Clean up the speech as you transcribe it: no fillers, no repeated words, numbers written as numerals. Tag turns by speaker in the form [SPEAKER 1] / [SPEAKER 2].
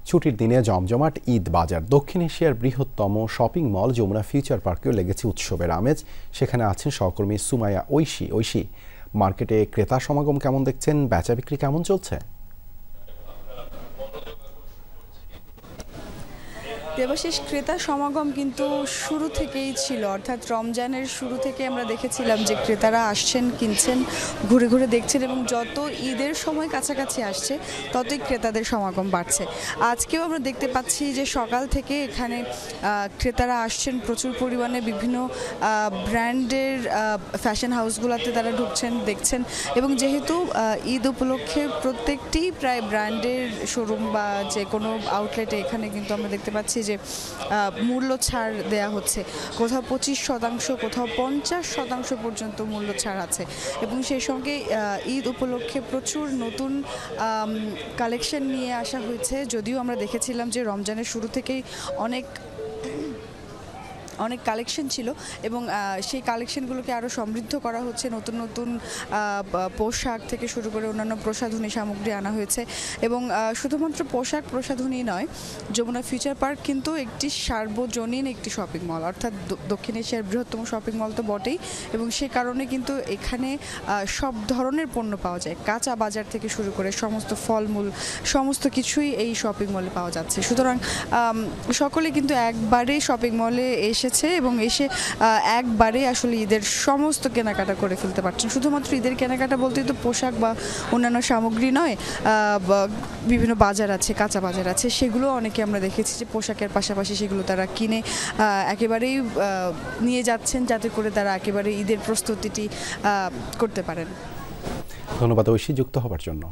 [SPEAKER 1] ছুটির দিনে জমজমাট ঈদ বাজার। দক্ষিণ এশিয়ার বৃহত্তম শপিং মল যমুনা ফিউচার পার্কেও লেগেছে উৎসবের আমেজ। সেখানে আছেন সহকর্মী সুমাইয়া ঐশী। মার্কেটে ক্রেতা সমাগম কেমন দেখছেন, বেচা বিক্রি কেমন চলছে?
[SPEAKER 2] দেবাশিস, ক্রেতা সমাগম কিন্তু শুরু থেকেই ছিল, অর্থাৎ রমজানের শুরু থেকে আমরা দেখেছিলাম যে ক্রেতারা আসছেন, কিনছেন, ঘুরে ঘুরে দেখছেন এবং যত ঈদের সময় কাছাকাছি আসছে ততই ক্রেতাদের সমাগম বাড়ছে। আজকেও আমরা দেখতে পাচ্ছি যে সকাল থেকে এখানে ক্রেতারা আসছেন প্রচুর পরিমাণে। বিভিন্ন ব্র্যান্ডের ফ্যাশন হাউসগুলোতে তারা ঢুকছেন, দেখছেন এবং যেহেতু ঈদ উপলক্ষে প্রত্যেকটি প্রায় ব্র্যান্ডের শোরুম বা যে কোনো আউটলেটে এখানে কিন্তু আমরা দেখতে পাচ্ছি যে মূল্য ছাড় দেয়া হচ্ছে। কোথাও 25%, কোথাও 50% পর্যন্ত মূল্য ছাড় আছে এবং সেই সঙ্গে ঈদ উপলক্ষে প্রচুর নতুন কালেকশন নিয়ে আসা হয়েছে। যদিও আমরা দেখেছিলাম যে রমজানের শুরু থেকেই অনেক কালেকশন ছিল এবং সেই কালেকশনগুলোকে আরও সমৃদ্ধ করা হচ্ছে। নতুন নতুন পোশাক থেকে শুরু করে অন্যান্য প্রসাধনী সামগ্রী আনা হয়েছে এবং শুধুমাত্র পোশাক প্রসাধনী নয়, যমুনা ফিউচার পার্ক কিন্তু একটি সার্বজনীন একটি শপিং মল, অর্থাৎ দক্ষিণ এশিয়ার বৃহত্তম শপিং মল তো বটেই এবং সে কারণে কিন্তু এখানে সব ধরনের পণ্য পাওয়া যায়। কাঁচা বাজার থেকে শুরু করে সমস্ত ফলমূল, সমস্ত কিছুই এই শপিং মলে পাওয়া যাচ্ছে। সুতরাং সকলে কিন্তু একবারে শপিং মলে এবং এসে একবারে আসলে ঈদের সমস্ত কেনাকাটা করে ফেলতে পারছেন। শুধুমাত্র ঈদের কেনাকাটা বলতেই তো পোশাক বা অন্যান্য সামগ্রী নয়, বিভিন্ন বাজার আছে, কাঁচা বাজার আছে, সেগুলো অনেকে আমরা দেখেছি যে পোশাকের পাশাপাশি সেগুলো তারা কিনে একেবারেই নিয়ে যাচ্ছেন যাতে করে তারা একেবারে ঈদের প্রস্তুতিটি করতে পারেন।
[SPEAKER 1] ধন্যবাদ ঐশী যুক্ত হবার জন্য।